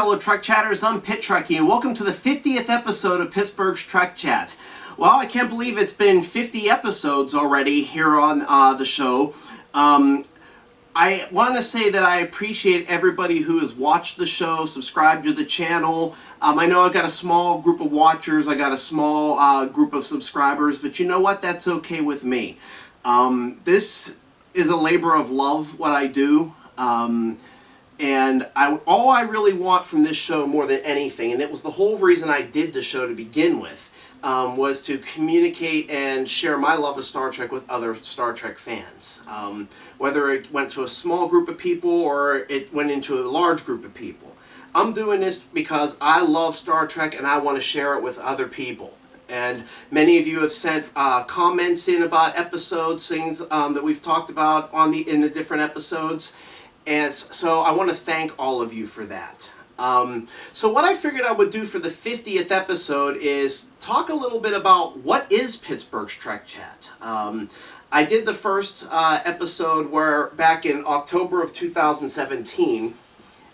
fellow Trek Chatters, I'm Pit Trekkie, and welcome to the 50th episode of Pittsburgh's Trek Chat. Well, I can't believe it's been 50 episodes already here on the show. I want to say that I appreciate everybody who has watched the show, subscribed to the channel. I know I've got a small group of watchers, I got a small group of subscribers, but you know what? That's okay with me. This is a labor of love, what I do. And all I really want from this show more than anything, and it was the whole reason I did the show to begin with, was to communicate and share my love of Star Trek with other Star Trek fans. Whether it went to a small group of people or it went into a large group of people. I'm doing this because I love Star Trek and I want to share it with other people. And many of you have sent comments in about episodes, things that we've talked about in the different episodes. And so I want to thank all of you for that. So what I figured I would do for the 50th episode is talk a little bit about what is Pittsburgh's Trek Chat. I did the first episode back in October of 2017,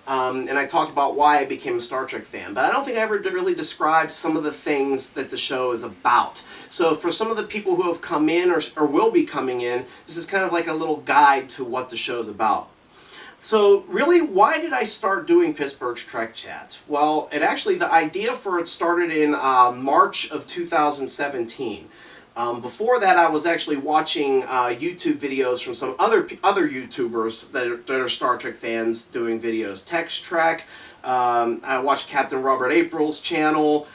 and I talked about why I became a Star Trek fan. But I don't think I ever really described some of the things that the show is about. So for some of the people who have come in or will be coming in, this is kind of like a little guide to what the show is about. So really, why did I start doing Pittsburgh's Trek Chat? Well, the idea for it started in March of 2017. Before that, I was actually watching YouTube videos from some other YouTubers that are Star Trek fans doing videos. Tex Trek, I watched Captain Robert April's channel,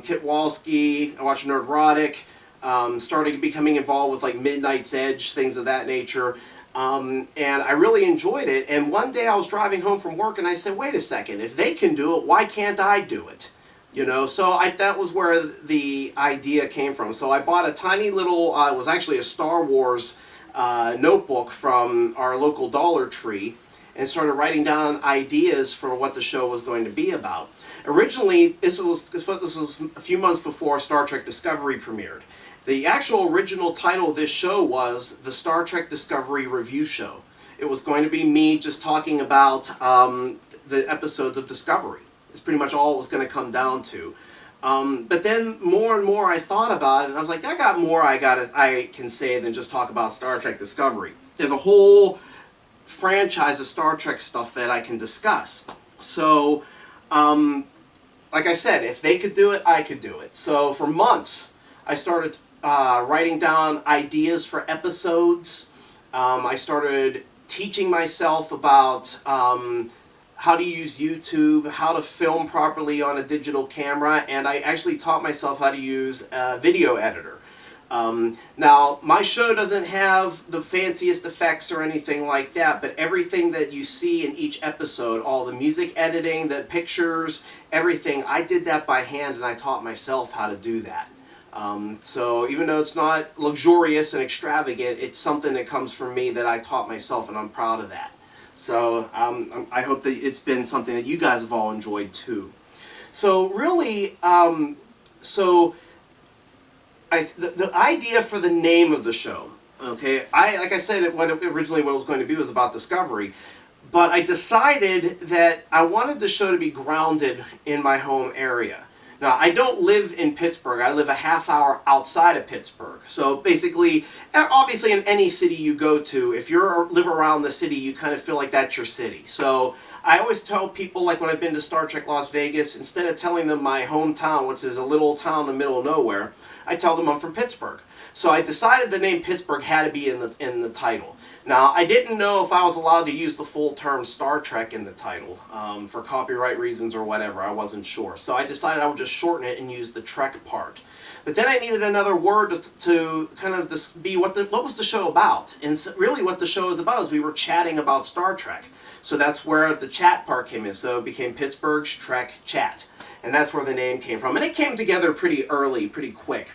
Kit Walski, I watched Nerdrotic, started becoming involved with like Midnight's Edge, things of that nature. And I really enjoyed it, and one day I was driving home from work and I said, wait a second, if they can do it, why can't I do it? You know, so that was where the idea came from. So I bought a tiny little, it was actually a Star Wars notebook from our local Dollar Tree and started writing down ideas for what the show was going to be about. Originally, this was a few months before Star Trek Discovery premiered. The actual original title of this show was the Star Trek Discovery Review Show. It was going to be me just talking about the episodes of Discovery. It's pretty much all it was going to come down to. But then more and more I thought about it, and I was like, I got more I can say than just talk about Star Trek Discovery. There's a whole franchise of Star Trek stuff that I can discuss. So, like I said, if they could do it, I could do it. So for months, I started writing down ideas for episodes. I started teaching myself about how to use YouTube, how to film properly on a digital camera, and I actually taught myself how to use a video editor. Now, my show doesn't have the fanciest effects or anything like that, but everything that you see in each episode, all the music editing, the pictures, everything, I did that by hand and I taught myself how to do that. So even though it's not luxurious and extravagant, it's something that comes from me that I taught myself, and I'm proud of that. So I hope that it's been something that you guys have all enjoyed too. So really, the idea for the name of the show, okay, like I said, originally what it was going to be was about Discovery, but I decided that I wanted the show to be grounded in my home area. Now, I don't live in Pittsburgh. I live a half hour outside of Pittsburgh. So basically, obviously in any city you go to, if you live around the city, you kind of feel like that's your city. So I always tell people, like when I've been to Star Trek Las Vegas, instead of telling them my hometown, which is a little town in the middle of nowhere, I tell them I'm from Pittsburgh. So I decided the name Pittsburgh had to be in the title. Now, I didn't know if I was allowed to use the full term Star Trek in the title for copyright reasons or whatever. I wasn't sure. So I decided I would just shorten it and use the Trek part. But then I needed another word to kind of be what was the show about. And so really what the show is about is we were chatting about Star Trek. So that's where the chat part came in. So it became Pittsburgh's Trek Chat. And that's where the name came from. And it came together pretty early, pretty quick.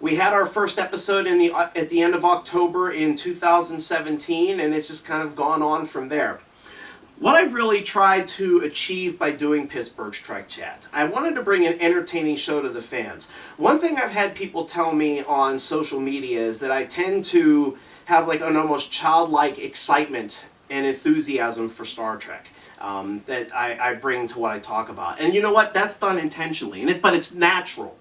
We had our first episode at the end of October in 2017, and it's just kind of gone on from there. What I've really tried to achieve by doing Pittsburgh's Trek Chat, I wanted to bring an entertaining show to the fans. One thing I've had people tell me on social media is that I tend to have like an almost childlike excitement and enthusiasm for Star Trek. that I bring to what I talk about. And you know what? That's done intentionally, but it's natural.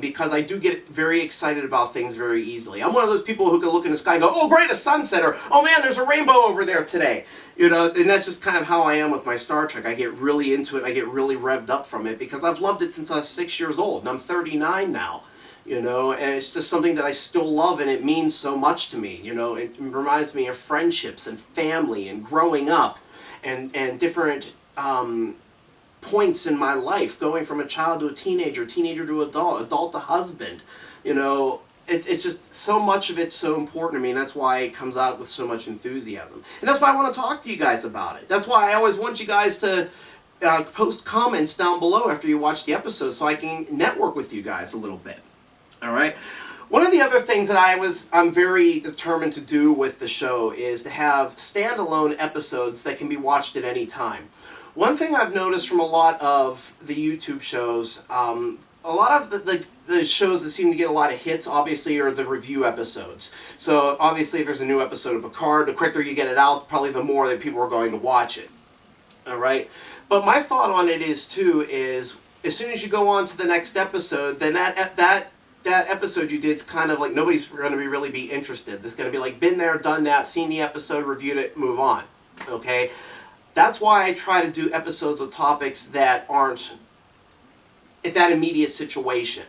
Because I do get very excited about things very easily. I'm one of those people who can look in the sky and go, oh great, a sunset, or oh man, there's a rainbow over there today. You know, and that's just kind of how I am with my Star Trek. I get really into it, I get really revved up from it, because I've loved it since I was 6 years old, and I'm 39 now. You know, and it's just something that I still love, and it means so much to me. You know, it reminds me of friendships and family and growing up, and different points in my life, going from a child to a teenager, teenager to adult, adult to husband. You know, it's just so much of it's so important to me, and that's why it comes out with so much enthusiasm. And that's why I want to talk to you guys about it. That's why I always want you guys to post comments down below after you watch the episode, so I can network with you guys a little bit. All right. One of the other things that I'm very determined to do with the show is to have standalone episodes that can be watched at any time. One thing I've noticed from a lot of the YouTube shows, a lot of the shows that seem to get a lot of hits, obviously, are the review episodes. So, obviously, if there's a new episode of Picard, the quicker you get it out, probably the more that people are going to watch it. All right? But my thought on it is, too, is as soon as you go on to the next episode, then that episode you did is kind of like nobody's going to really be interested. It's going to be like, been there, done that, seen the episode, reviewed it, move on. Okay? That's why I try to do episodes of topics that aren't at that immediate situation.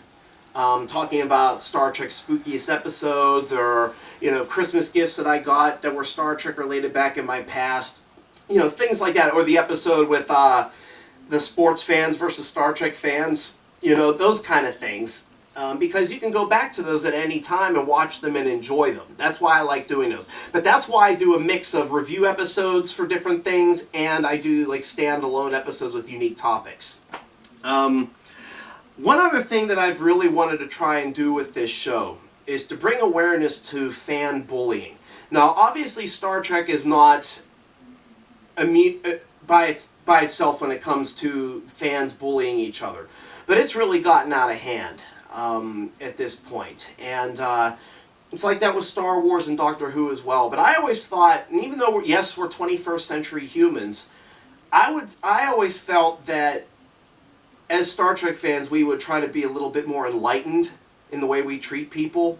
Talking about Star Trek's spookiest episodes, or, you know, Christmas gifts that I got that were Star Trek related back in my past. You know, things like that. Or the episode with the sports fans versus Star Trek fans. You know, those kind of things. Because you can go back to those at any time and watch them and enjoy them. That's why I like doing those. But that's why I do a mix of review episodes for different things, and I do like standalone episodes with unique topics. One other thing that I've really wanted to try and do with this show is to bring awareness to fan bullying. Now, obviously, Star Trek is not by itself when it comes to fans bullying each other, but it's really gotten out of hand. At this point. And it's like that with Star Wars and Doctor Who as well. But I always thought, and even though we're 21st century humans, I always felt that as Star Trek fans, we would try to be a little bit more enlightened in the way we treat people.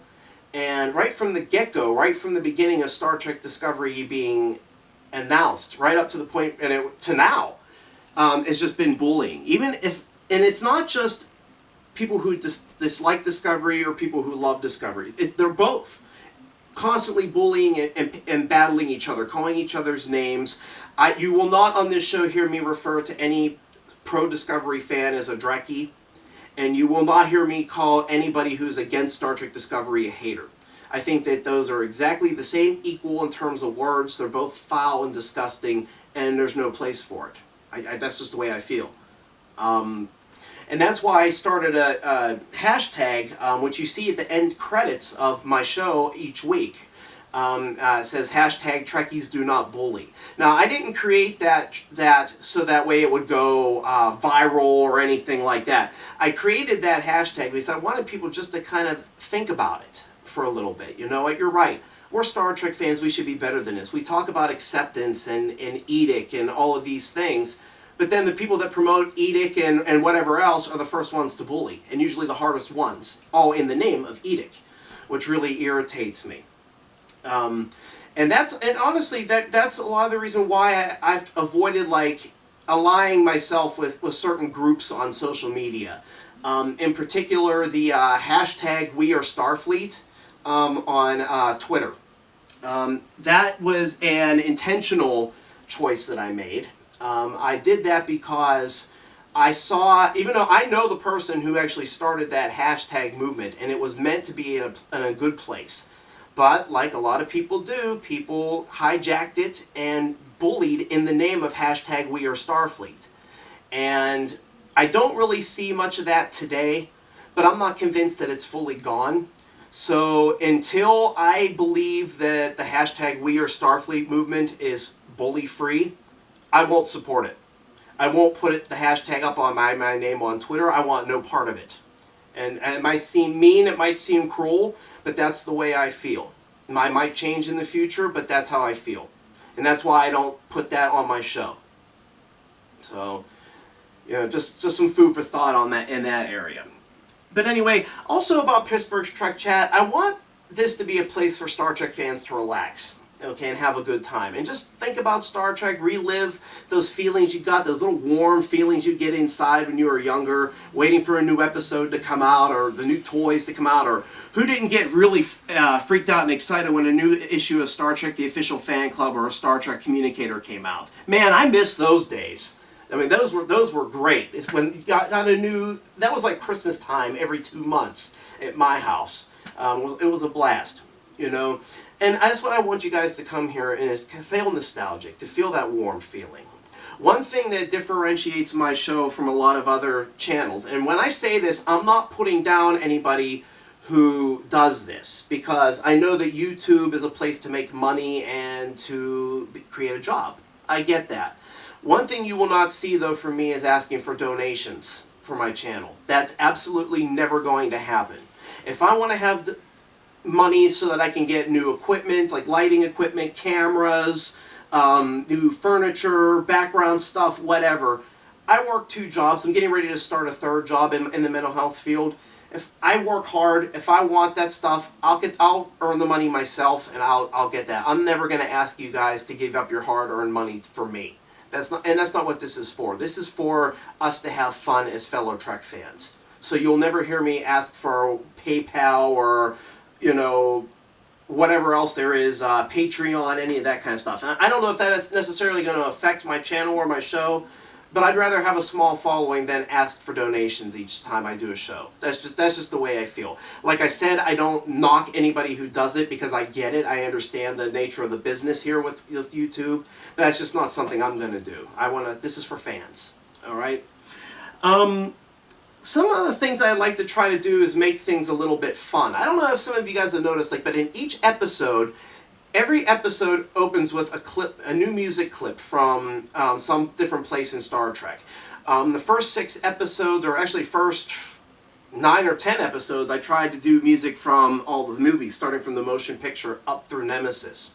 And right from the get-go, right from the beginning of Star Trek Discovery being announced, right up to the point, to now, it's just been bullying. And it's not just people who dislike Discovery or people who love Discovery. They're both constantly bullying and battling each other, calling each other's names. You will not on this show hear me refer to any pro-Discovery fan as a Trekkie, and you will not hear me call anybody who's against Star Trek Discovery a hater. I think that those are exactly the same, equal in terms of words. They're both foul and disgusting, and there's no place for it. That's just the way I feel. And that's why I started a hashtag, which you see at the end credits of my show each week. It says hashtag Trekkies do not bully. Now, I didn't create that so that way it would go viral or anything like that. I created that hashtag because I wanted people just to kind of think about it for a little bit. You know what? You're right. We're Star Trek fans. We should be better than this. We talk about acceptance and edict and all of these things. But then the people that promote edict and whatever else are the first ones to bully, and usually the hardest ones, all in the name of edict, which really irritates me. And honestly, that's a lot of the reason why I've avoided like aligning myself with certain groups on social media. In particular, the hashtag We Are Starfleet on Twitter. That was an intentional choice that I made. I did that because I saw, even though I know the person who actually started that hashtag movement, and it was meant to be in a good place. But, like a lot of people do, people hijacked it and bullied in the name of hashtag We Are Starfleet. And I don't really see much of that today, but I'm not convinced that it's fully gone. So until I believe that the hashtag We Are Starfleet movement is bully-free, I won't support it. I won't put the hashtag up on my name on Twitter. I want no part of it. And it might seem mean, it might seem cruel, but that's the way I feel. I might change in the future, but that's how I feel. And that's why I don't put that on my show. So, you know, just some food for thought on that in that area. But anyway, also about Pittsburgh's Trek Chat, I want this to be a place for Star Trek fans to relax, okay, and have a good time. And just think about Star Trek, relive those feelings you got, those little warm feelings you get inside when you were younger, waiting for a new episode to come out, or the new toys to come out, or who didn't get really freaked out and excited when a new issue of Star Trek, the official fan club, or a Star Trek communicator came out. Man, I miss those days. I mean, those were great. It's when you got a new, that was like Christmas time every 2 months at my house. It was a blast, you know. And that's what I want you guys to come here and is feel nostalgic, to feel that warm feeling. One thing that differentiates my show from a lot of other channels, and when I say this, I'm not putting down anybody who does this, because I know that YouTube is a place to make money and to create a job. I get that. One thing you will not see, though, from me is asking for donations for my channel. That's absolutely never going to happen. If I want to have money so that I can get new equipment, like lighting equipment, cameras, new furniture, background stuff, whatever. I work 2 jobs. I'm getting ready to start a 3rd job in the mental health field. If I work hard, if I want that stuff, I'll earn the money myself, and I'll get that. I'm never going to ask you guys to give up your hard-earned money for me. That's not what this is for. This is for us to have fun as fellow Trek fans. So you'll never hear me ask for PayPal or, you know, whatever else there is, Patreon, any of that kind of stuff. I don't know if that is necessarily going to affect my channel or my show, but I'd rather have a small following than ask for donations each time I do a show. That's just the way I feel. Like I said, I don't knock anybody who does it, because I get it. I understand the nature of the business here with YouTube. But that's just not something I'm going to do. This is for fans. All right? Some of the things I like to try to do is make things a little bit fun. I don't know if some of you guys have noticed, but in each episode, every episode opens with a new music clip from some different place in Star Trek. The first 6 episodes, or actually first 9 or 10 episodes, I tried to do music from all the movies, starting from the motion picture up through Nemesis.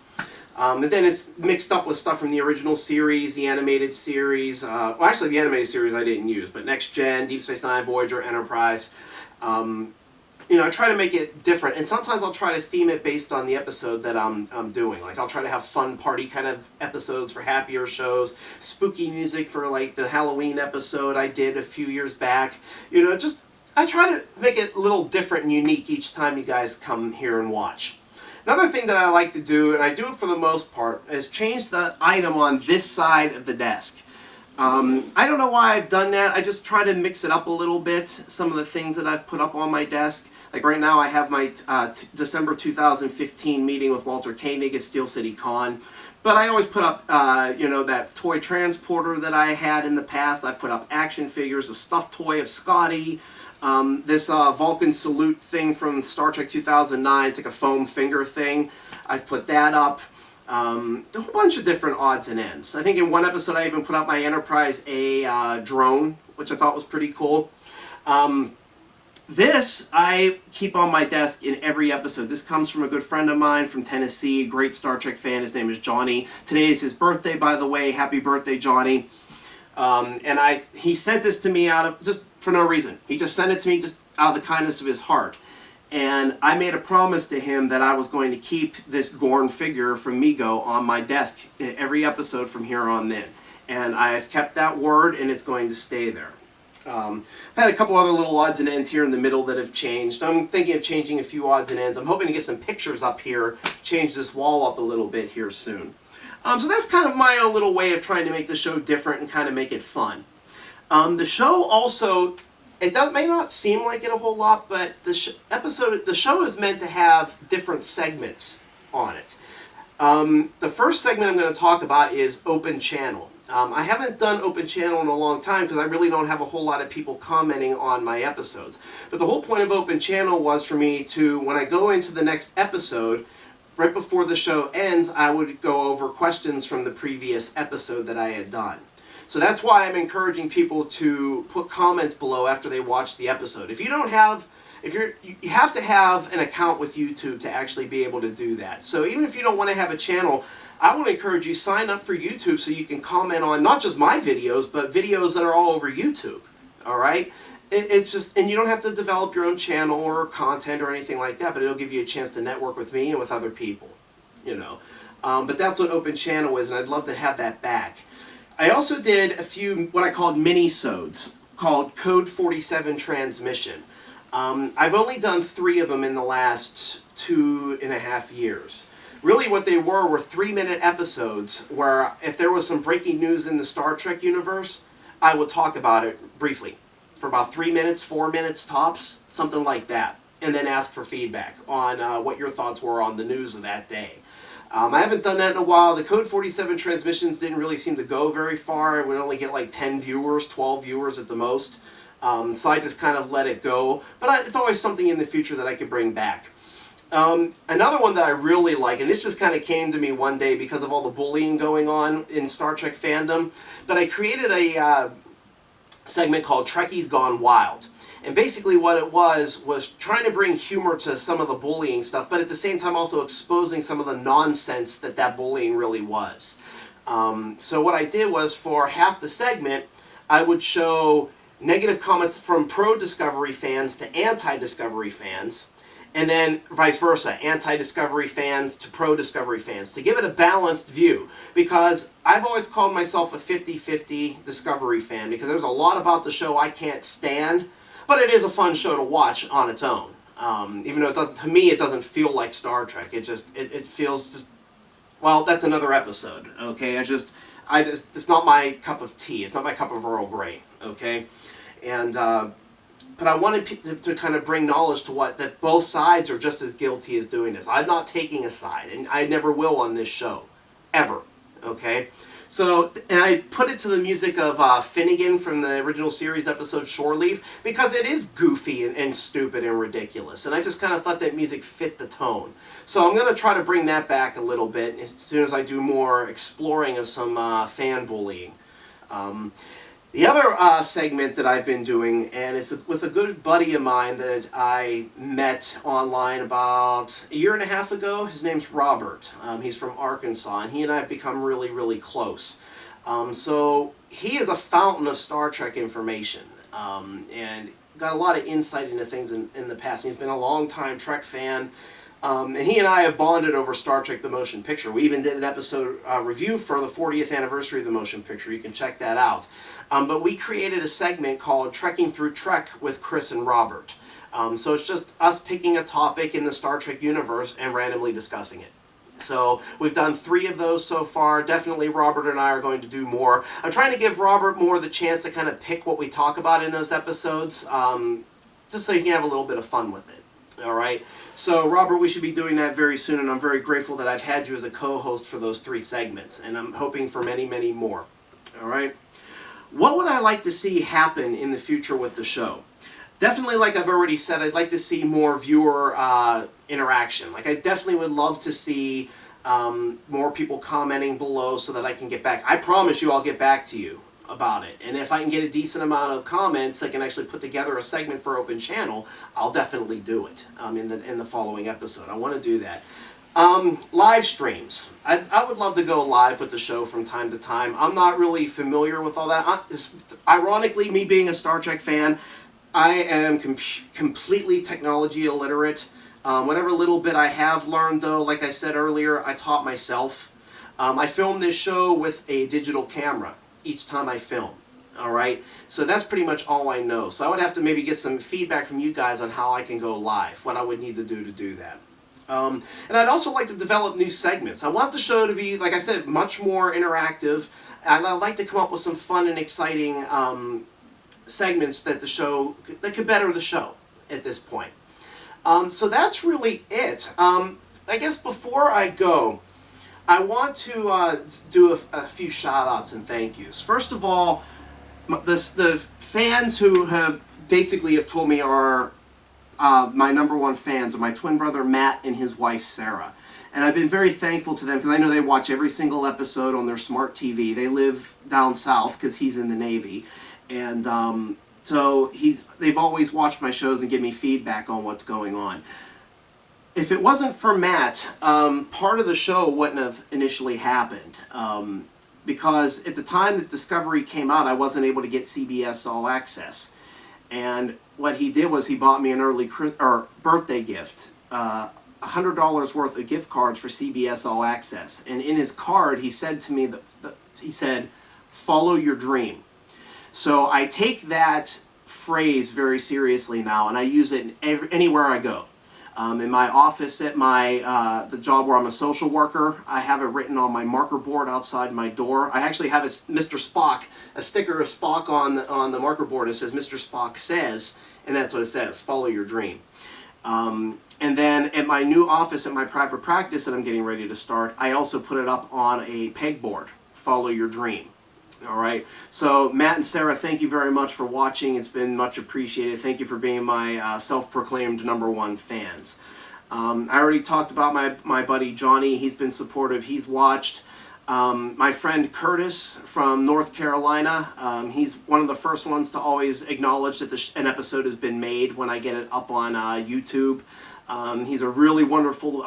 And then it's mixed up with stuff from the original series, the animated series. Well, actually, the animated series I didn't use, but Next Gen, Deep Space Nine, Voyager, Enterprise. You know, I try to make it different, and sometimes I'll try to theme it based on the episode that I'm doing. Like, I'll try to have fun party kind of episodes for happier shows, spooky music for like the Halloween episode I did a few years back. You know, I try to make it a little different and unique each time you guys come here and watch. Another thing that I like to do, and I do it for the most part, is change the item on this side of the desk. I don't know why I've done that. I just try to mix it up a little bit, some of the things that I've put up on my desk. Like right now I have my December 2015 meeting with Walter Koenig at Steel City Con. But I always put up, you know, that toy transporter that I had in the past. I put up action figures, a stuffed toy of Scotty, this Vulcan salute thing from Star Trek 2009. It's like a foam finger thing. I've put that up. A whole bunch of different odds and ends. I think in one episode I even put up my Enterprise A drone, which I thought was pretty cool. This I keep on my desk in every episode. This comes from a good friend of mine from Tennessee, great Star Trek fan. His name is Johnny. Today is his birthday, by the way. Happy birthday, Johnny. And he sent this to me out of just for no reason. He just sent it to me just out of the kindness of his heart. And I made a promise to him that I was going to keep this Gorn figure from Mego on my desk in every episode from here on in. And I've kept that word, and it's going to stay there. I've had a couple other little odds and ends here in the middle that have changed. I'm thinking of changing a few odds and ends. I'm hoping to get some pictures up here, change this wall up a little bit here soon. So that's kind of my own little way of trying to make the show different and kind of make it fun. The show also, may not seem like it a whole lot, but the show is meant to have different segments on it. The first segment I'm going to talk about is Open Channel. I haven't done Open Channel in a long time because I really don't have a whole lot of people commenting on my episodes. But the whole point of Open Channel was for me to, when I go into the next episode, right before the show ends, I would go over questions from the previous episode that I had done. So that's why I'm encouraging people to put comments below after they watch the episode. If you don't have, you have to have an account with YouTube to actually be able to do that. So even if you don't want to have a channel, I want to encourage you, sign up for YouTube so you can comment on not just my videos, but videos that are all over YouTube. All right? It's just, and you don't have to develop your own channel or content or anything like that, but it'll give you a chance to network with me and with other people, you know. But that's what Open Channel is, and I'd love to have that back. I also did a few what I called mini-sodes called Code 47 Transmission. I've only done 3 of them in the last 2.5 years. Really what they were 3-minute episodes where if there was some breaking news in the Star Trek universe, I would talk about it briefly for about 3 minutes, 4 minutes tops, something like that, and then ask for feedback on what your thoughts were on the news of that day. I haven't done that in a while. The Code 47 transmissions didn't really seem to go very far. It would only get like 10 viewers, 12 viewers at the most. So I just kind of let it go. But it's always something in the future that I could bring back. Another one that I really like, and this just kind of came to me one day because of all the bullying going on in Star Trek fandom, but I created a segment called Trekkies Gone Wild. And basically what it was trying to bring humor to some of the bullying stuff, but at the same time also exposing some of the nonsense that bullying really was. So what I did was for half the segment, I would show negative comments from pro-Discovery fans to anti-Discovery fans, and then vice versa, anti-Discovery fans to pro-Discovery fans, to give it a balanced view. Because I've always called myself a 50-50 Discovery fan, because there's a lot about the show I can't stand, but it is a fun show to watch on its own. Even though it doesn't, to me, it doesn't feel like Star Trek. It feels just, well, that's another episode, okay? It's not my cup of tea. It's not my cup of Earl Grey, okay? And, but I wanted to kind of bring knowledge to that both sides are just as guilty as doing this. I'm not taking a side, and I never will on this show, ever, okay? So, and I put it to the music of Finnegan from the original series episode Shore Leave, because it is goofy and stupid and ridiculous, and I just kind of thought that music fit the tone. So I'm going to try to bring that back a little bit as soon as I do more exploring of some fan bullying. The other segment that I've been doing, and it's with a good buddy of mine that I met online about 1.5 years ago. His name's Robert. He's from Arkansas, and he and I have become really, really close. So he is a fountain of Star Trek information, and got a lot of insight into things in the past. He's been a long-time Trek fan. And he and I have bonded over Star Trek the Motion Picture. We even did an episode review for the 40th anniversary of the motion picture. You can check that out. But we created a segment called Trekking Through Trek with Chris and Robert. So it's just us picking a topic in the Star Trek universe and randomly discussing it. So we've done 3 of those so far. Definitely Robert and I are going to do more. I'm trying to give Robert more the chance to kind of pick what we talk about in those episodes, just so you can have a little bit of fun with it. All right, so Robert, we should be doing that very soon, and I'm very grateful that I've had you as a co-host for those 3 segments, and I'm hoping for many, many more. All right, what would I like to see happen in the future with the show? Definitely, like I've already said, I'd like to see more viewer interaction. Like, I definitely would love to see more people commenting below so that I can get back. I promise you I'll get back to you about it, and if I can get a decent amount of comments that can actually put together a segment for Open Channel, I'll definitely do it in the following episode. I want to do that. Live streams. I would love to go live with the show from time to time. I'm not really familiar with all that. Ironically, me being a Star Trek fan, I am completely technology illiterate. Whatever little bit I have learned, though, like I said earlier, I taught myself. I filmed this show with a digital camera each time I film. All right, so that's pretty much all I know. So I would have to maybe get some feedback from you guys on how I can go live, what I would need to do that. And I'd also like to develop new segments. I want the show to be, like I said, much more interactive, and I'd like to come up with some fun and exciting segments that could better the show at this point. So that's really it. I guess before I go, I want to do a few shout-outs and thank yous. First of all, the fans who have told me are my #1 fans are my twin brother Matt and his wife Sarah. And I've been very thankful to them because I know they watch every single episode on their smart TV. They live down south because he's in the Navy. And so they've always watched my shows and give me feedback on what's going on. If it wasn't for Matt, part of the show wouldn't have initially happened. Because at the time that Discovery came out, I wasn't able to get CBS All Access. And what he did was he bought me an early birthday gift, $100 worth of gift cards for CBS All Access. And in his card, he said to me, he said, "Follow your dream." So I take that phrase very seriously now, and I use it anywhere I go. In my office at the job where I'm a social worker, I have it written on my marker board outside my door. I actually have Mr. Spock, a sticker of Spock on the marker board. It says, "Mr. Spock says," and that's what it says, "Follow your dream." And then at my new office at my private practice that I'm getting ready to start, I also put it up on a pegboard, "Follow your dream." All right. So Matt and Sarah, thank you very much for watching. It's been much appreciated. Thank you for being my self-proclaimed #1 fans. I already talked about my buddy Johnny. He's been supportive. He's watched. My friend Curtis from North Carolina. He's one of the first ones to always acknowledge that an episode has been made when I get it up on YouTube. He's a really wonderful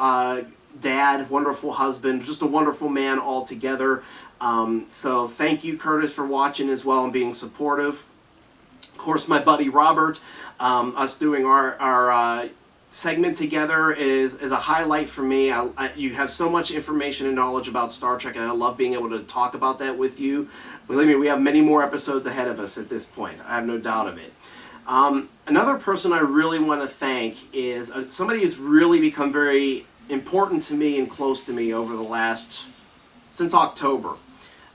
dad, wonderful husband, just a wonderful man altogether. So thank you, Curtis, for watching as well and being supportive. Of course, my buddy Robert, us doing our segment together is a highlight for me. You have so much information and knowledge about Star Trek, and I love being able to talk about that with you. Believe me, we have many more episodes ahead of us at this point. I have no doubt of it. Another person I really want to thank is somebody who's really become very important to me and close to me over since October.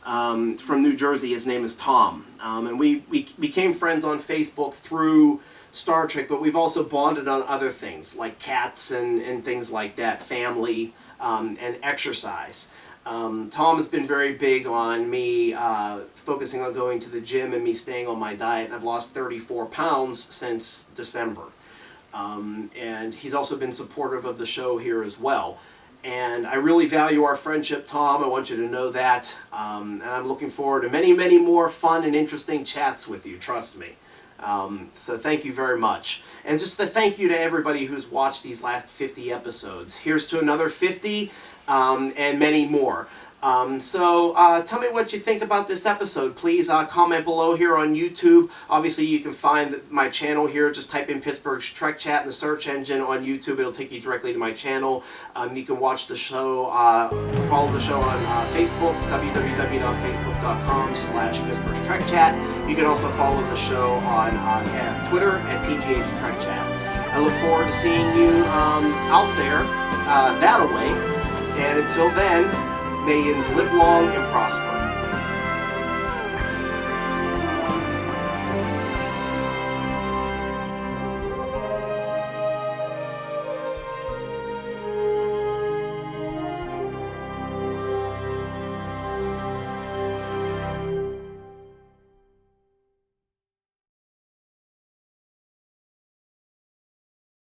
From New Jersey. His name is Tom. And we became friends on Facebook through Star Trek, but we've also bonded on other things like cats and things like that, family, and exercise. Tom has been very big on me focusing on going to the gym and me staying on my diet. I've lost 34 pounds since December. And he's also been supportive of the show here as well. And I really value our friendship, Tom. I want you to know that. And I'm looking forward to many, many more fun and interesting chats with you, trust me. So thank you very much. And just a thank you to everybody who's watched these last 50 episodes. Here's to another 50 and many more. So tell me what you think about this episode. Please comment below here on YouTube. Obviously, you can find my channel here. Just type in Pittsburgh's Trek Chat in the search engine on YouTube. It'll take you directly to my channel. You can watch the show, follow the show on Facebook, www.facebook.com/Pittsburgh's Trek Chat. You can also follow the show on Twitter at PGH Trek Chat. I look forward to seeing you out there that way. And until then, may yins live long and prosper.